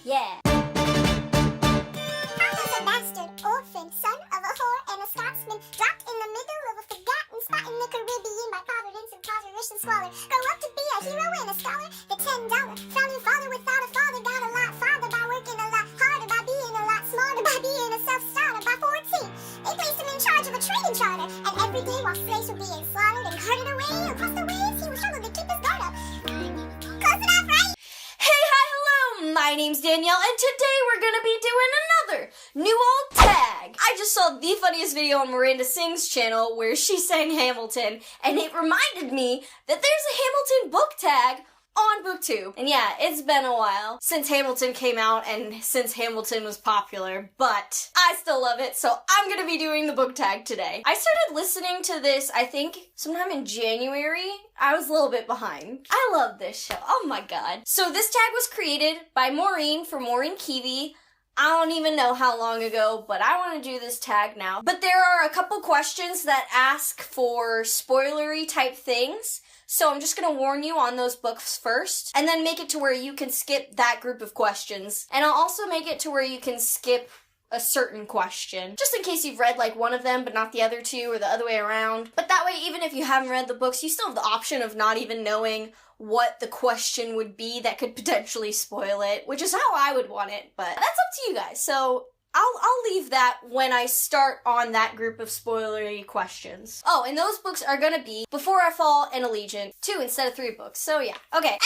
Yeah. I was a bastard orphan, son of a whore and a Scotsman, dropped in the middle of a forgotten spot in the Caribbean by providence and impoverished and squalor. Grow up to be a hero and a scholar, the $10 founding father without a father, got a lot farther by working a lot harder, by being a lot smarter, by being a self-starter. By 14, they placed him in charge of a trading charter, and every day while slaves were being slaughtered and carted away across the waves, he was struggling to keep his guard up. Close enough, right? Hey, hi, hello! My name's Danielle, and today we're gonna be doing another new old tag. I just saw the funniest video on Miranda Sings' channel where she sang Hamilton, and it reminded me that there's a Hamilton book tag on BookTube. And yeah, it's been a while since Hamilton came out and since Hamilton was popular, but I still love it, so I'm gonna be doing the book tag today. I started listening to this, I think, sometime in January. I was a little bit behind. I love this show. Oh my god. So this tag was created by Maureen for Maureen Kiwi. I don't even know how long ago, but I want to do this tag now. But there are a couple questions that ask for spoilery type things. So I'm just going to warn you on those books first, and then make it to where you can skip that group of questions. And I'll also make it to where you can skip a certain question, just in case you've read like one of them but not the other two, or the other way around. But that way, even if you haven't read the books, you still have the option of not even knowing what the question would be that could potentially spoil it, which is how I would want it, but that's up to you guys. So I'll leave that when I start on that group of spoilery questions. Oh, and those books are gonna be Before I Fall and Allegiant, 2 instead of 3 books, so yeah. Okay, anyway,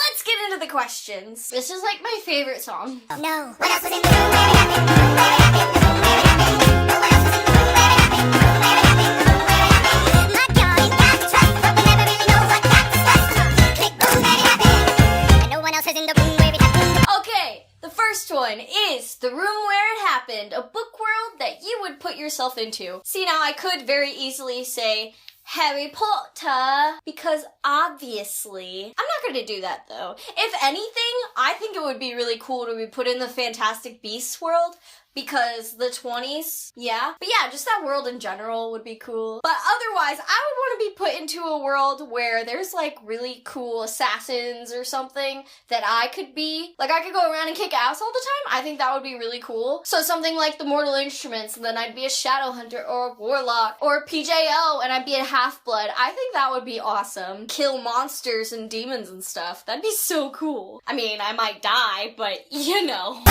let's get into the questions. This is like my favorite song. Oh no. What else was in the room? Where it happened? Where it happened? Where it happened? Oh, what else was in the room? Where it happened? Where it happened? Where it happened? My darling got the trust, but we never really know what got discussed. Click, boom, where it happened? And no one else was in the room where it happened. Okay, the first one is The Room Where It Happened, a book world that you would put yourself into. See, now I could very easily say Harry Potter, because obviously, I'm not gonna do that though. If anything, I think it would be really cool to be put in the Fantastic Beasts world, because the 20s, yeah. But yeah, just that world in general would be cool. But otherwise, I would want to be put into a world where there's like really cool assassins or something that I could be. Like I could go around and kick ass all the time. I think that would be really cool. So something like the Mortal Instruments, and then I'd be a Shadow Hunter or a Warlock or a PJO, and I'd be a Half-Blood. I think that would be awesome. Kill monsters and demons and stuff. That'd be so cool. I mean, I might die, but you know.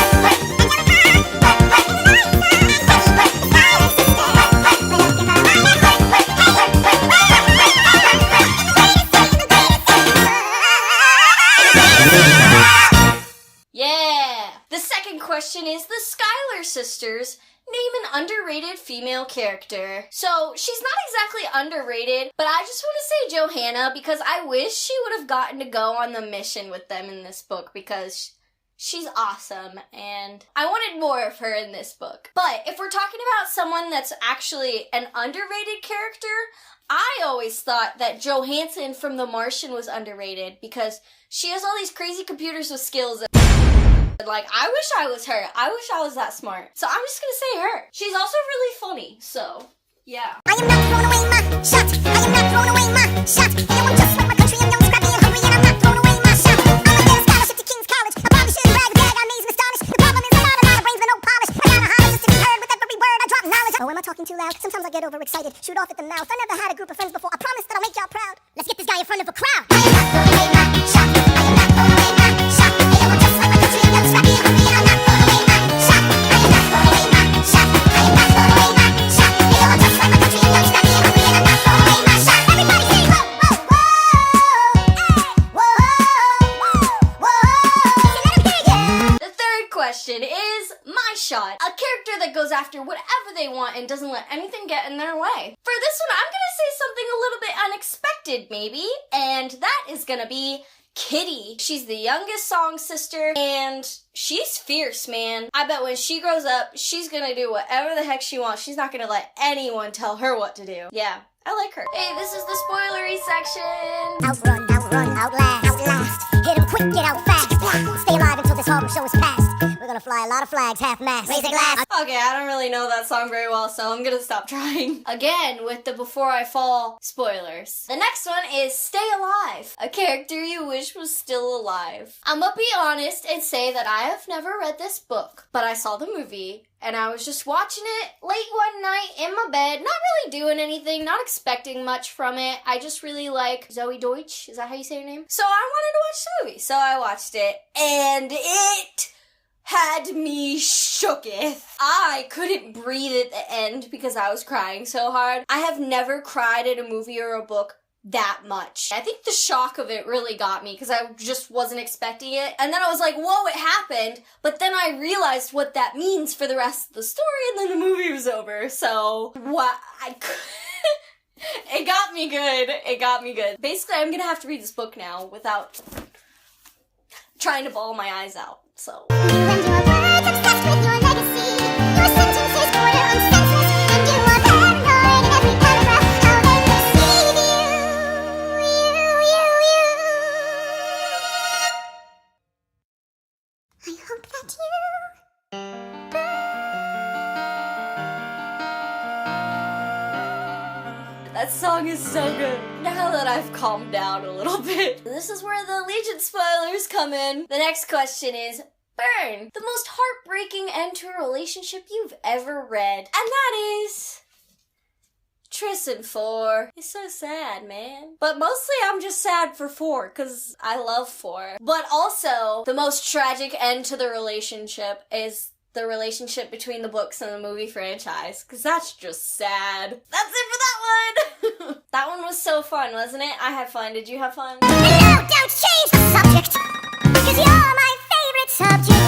Yeah! The second question is the Schuyler sisters. Name an underrated female character. So, she's not exactly underrated, but I just want to say Johanna because I wish she would have gotten to go on the mission with them in this book because she's awesome, and I wanted more of her in this book. But if we're talking about someone that's actually an underrated character, I always thought that Johansson from The Martian was underrated because she has all these crazy computers with skills. Like, I wish I was her. I wish I was that smart. So I'm just gonna say her. She's also really funny, so yeah. I am not throwing away my shot. I am not throwing away my shot. And no one just like my country. I'm young, scrappy, and hungry, and I'm not throwing away my shot. I'm gonna get a scholarship to King's College. I probably shouldn't brag, but I amaze and astonish. The problem is a lot of brains, but no polish. I gotta holler just to be heard with every word. I drop knowledge. Oh, am I talking too loud? Sometimes I get overexcited, shoot off at the mouth. I never had a group of friends before. I promise that I'll make y'all proud. Let's get this guy in front of a crowd. I am not throwing away my shot. I am not throwing away my shot. And no one just like my country. I'm young, scrappy, and hungry, and I'm not throwing away my shot. I am not throwing away my shot. I am not throwing away my shot. And no one just like my country. I'm young, scrappy, and hungry, and I'm not throwing away my shot. Everybody say whoa, whoa, whoa, whoa, whoa. The third question is My Shot, a character that goes after whatever they want and doesn't let anything get in their way. For this one, I'm gonna say something a little bit unexpected, maybe, and that is gonna be Kitty. She's the youngest song sister, and she's fierce, man. I bet when she grows up, she's gonna do whatever the heck she wants. She's not gonna let anyone tell her what to do. Yeah, I like her. Hey, this is the spoilery section. Outrun, outrun, outlast, outlast. Hit 'em quick, get out fast. Stay alive until this horror show is past. We're gonna fly a lot lot of flags, half-mast. Raise a glass. Okay, I don't really know that song very well, so I'm gonna stop trying. Again, with the Before I Fall spoilers. The next one is Stay Alive, a character you wish was still alive. I'm gonna be honest and say that I have never read this book, but I saw the movie, and I was just watching it late one night in my bed, not really doing anything, not expecting much from it. I just really like Zoe Deutsch, is that how you say her name? So I wanted to watch the movie, so I watched it, and it had me shooketh. I couldn't breathe at the end because I was crying so hard. I have never cried at a movie or a book that much. I think the shock of it really got me because I just wasn't expecting it. And then I was like, whoa, it happened. But then I realized what that means for the rest of the story, and then the movie was over. So, what? It got me good. It got me good. Basically, I'm gonna have to read this book now without trying to bawl my eyes out. So. You and your words obsessed with your legacy. Your sentences border on senseless, and you are paranoid in every paragraph. How they perceive you. I hope that you. That song is so good. Now that I've calmed down a little bit. This is where the Allegiant spoilers come in. The next question is, Burn, the most heartbreaking end to a relationship you've ever read. And that is Triss and 4. It's so sad, man. But mostly I'm just sad for 4, because I love 4. But also, the most tragic end to the relationship is the relationship between the books and the movie franchise, because that's just sad. That's it for that one! That one was so fun, wasn't it? I had fun. Did you have fun? And no, don't change the subject, because you're my favorite subject.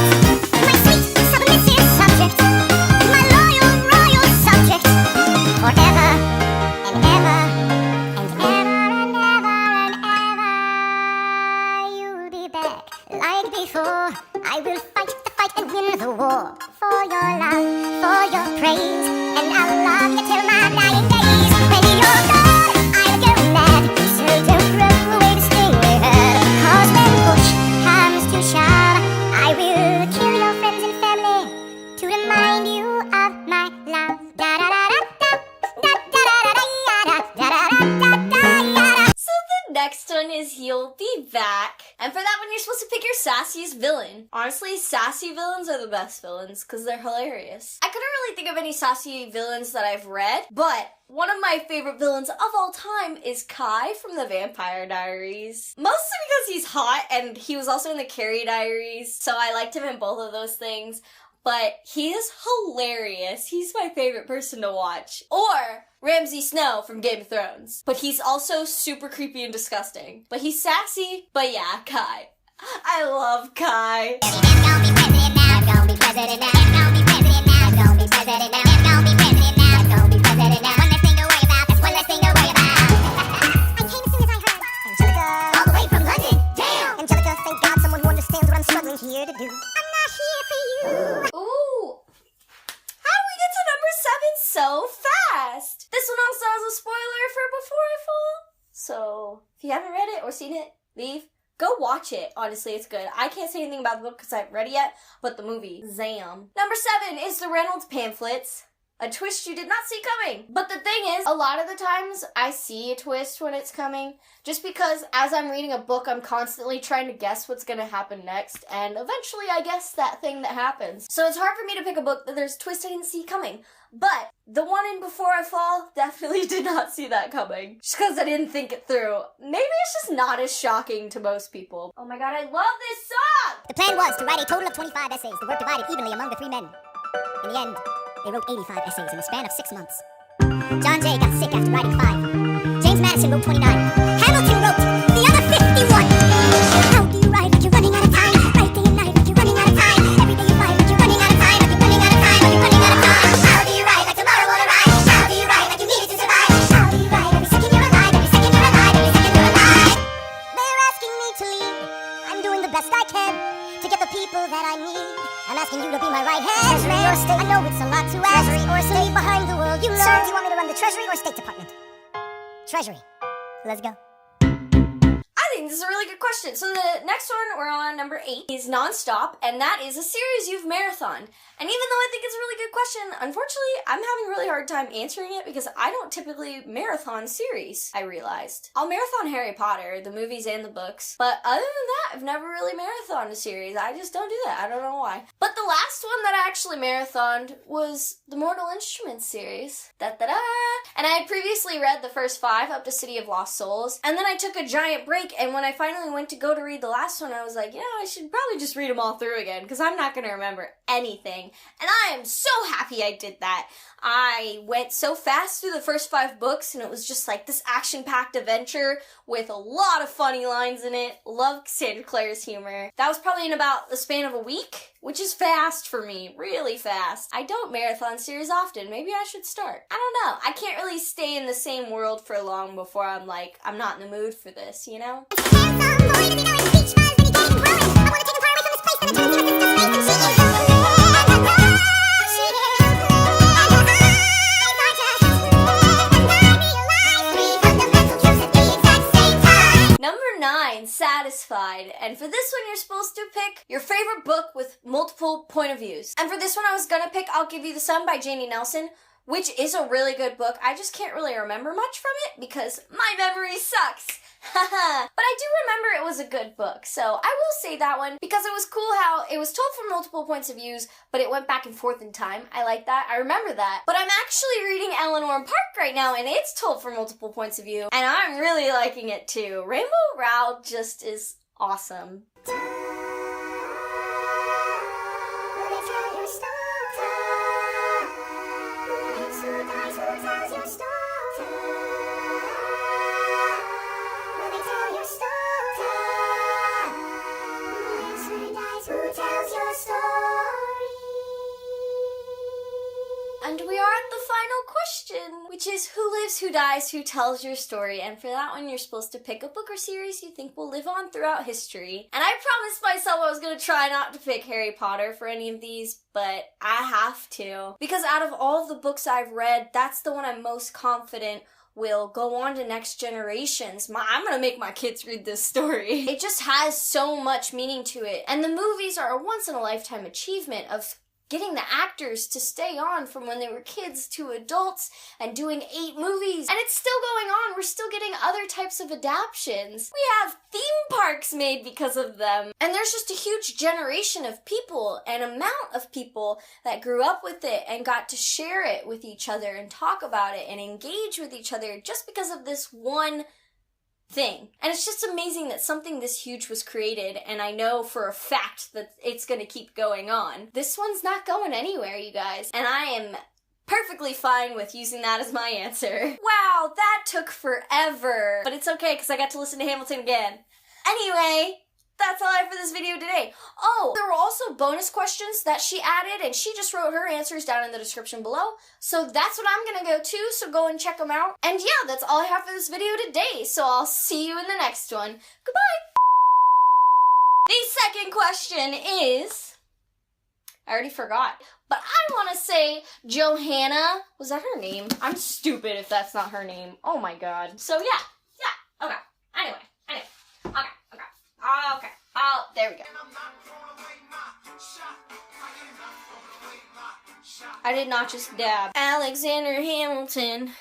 My sweet, submissive subject. My loyal, royal subject. Forever and ever and ever and ever and ever. You'll be back like before. I will fight the fight and win the war. For your love, for your praise. And I'll love you till my dying days. When you're gone, I'll go mad. So don't throw away the sting we had. 'Cause when push comes to shove, I will kill your friends and family to remind you of my love. Da da da da da da da da da da da da da. So the next one is You'll Be Back. And for that one, you're supposed to pick your sassiest villain. Honestly, sassy villains are the best villains because they're hilarious. I couldn't really think of any sassy villains that I've read, but one of my favorite villains of all time is Kai from the Vampire Diaries. Mostly because he's hot, and he was also in the Carrie Diaries, so I liked him in both of those things. But he is hilarious. He's my favorite person to watch. Or Ramsay Snow from Game of Thrones. But he's also super creepy and disgusting. But he's sassy. But yeah, Kai. I love Kai. Here to do. I'm not here for you. Ooh. How do we get to number 7 so fast? This one also has a spoiler for Before I Fall. So, if you haven't read it or seen it, leave. Go watch it. Honestly, it's good. I can't say anything about the book because I haven't read it yet, but the movie, zam. Number 7 is the Reynolds pamphlets. A twist you did not see coming. But the thing is, a lot of the times I see a twist when it's coming, just because as I'm reading a book, I'm constantly trying to guess what's gonna happen next, and eventually I guess that thing that happens. So it's hard for me to pick a book that there's a twist I didn't see coming. But the one in Before I Fall definitely did not see that coming. Just because I didn't think it through. Maybe it's just not as shocking to most people. Oh my god, I love this song! The plan was to write a total of 25 essays, the work divided evenly among the 3 men. In the end, they wrote 85 essays in the span of 6 months. John Jay got sick after writing 5. James Madison wrote 29. Hamilton wrote the other 51. How do you write like you're running out of time? Write day and night like you're running out of time. Every day you write like you're running out of time. Like you're running out of time. Like you're running out of time. How do you write like tomorrow won't arrive? How do you write like you need it to survive? How do you write every second you're alive? Every second you're alive. Every second you're alive. They're asking me to lead. I'm doing the best I can to get the people that I need. I'm asking you to be my right hand. Treasury or state? I know it's a lot to ask. Treasury or state? Behind the world, you know. Sir, do you want me to run the Treasury or State Department? Treasury. Let's go. I think this is a really good question. So the next one, we're on number 8, is Nonstop, and that is a series you've marathoned. And even though I think it's a really good question, unfortunately, I'm having a really hard time answering it because I don't typically marathon series, I realized. I'll marathon Harry Potter, the movies and the books, but other than that, I've never really marathoned a series. I just don't do that. I don't know why. But the last one that I actually marathoned was the Mortal Instruments series. Da-da-da! And I had previously read the first 5 up to City of Lost Souls, and then I took a giant break, and when I finally went to go to read the last one, I was like, I should probably just read them all through again, because I'm not going to remember anything. And I am so happy I did that. I went so fast through the first 5 books, and it was just like this action-packed adventure with a lot of funny lines in it. Love CECELIA's humor. That was probably in about the span of a week, which is fast for me, really fast. I don't marathon series often. Maybe I should start. I don't know. I can't really stay in the same world for long before I'm like, I'm not in the mood for this, you know? Satisfied. And for this one, you're supposed to pick your favorite book with multiple point of views. And for this one, I was gonna pick I'll Give You the Sun by Janie Nelson, which is a really good book. I just can't really remember much from it because my memory sucks. But I do remember it was a good book, so I will say that one because it was cool how it was told from multiple points of views, but it went back and forth in time. I like that. I remember that. But I'm actually reading Eleanor and Park right now, and it's told from multiple points of view, and I'm really liking it too. Rainbow Rowell just is awesome. And we are at the final question, which is who lives, who dies, who tells your story? And for that one, you're supposed to pick a book or series you think will live on throughout history. And I promised myself I was going to try not to pick Harry Potter for any of these, but I have to. Because out of all of the books I've read, that's the one I'm most confident will go on to next generations. I'm gonna make my kids read this story. It just has so much meaning to it. And the movies are a once-in-a-lifetime achievement of getting the actors to stay on from when they were kids to adults and doing 8 movies. And it's still going on. We're still getting other types of adaptions. We have theme parks made because of them. And there's just a huge generation of people and amount of people that grew up with it and got to share it with each other and talk about it and engage with each other just because of this one thing. And it's just amazing that something this huge was created, and I know for a fact that it's gonna keep going on. This one's not going anywhere, you guys, and I am perfectly fine with using that as my answer. Wow, that took forever, but it's okay because I got to listen to Hamilton again. Anyway, that's all I have for this video today. Oh, there were also bonus questions that she added, and she just wrote her answers down in the description below. So that's what I'm gonna go to, so go and check them out. And yeah, that's all I have for this video today, so I'll see you in the next one. Goodbye! The second question is... I already forgot. But I want to say Johanna. Was that her name? I'm stupid if that's not her name. Oh my god. So yeah. Okay. Anyway. Okay. Oh, there we go. I did not just dab. Alexander Hamilton.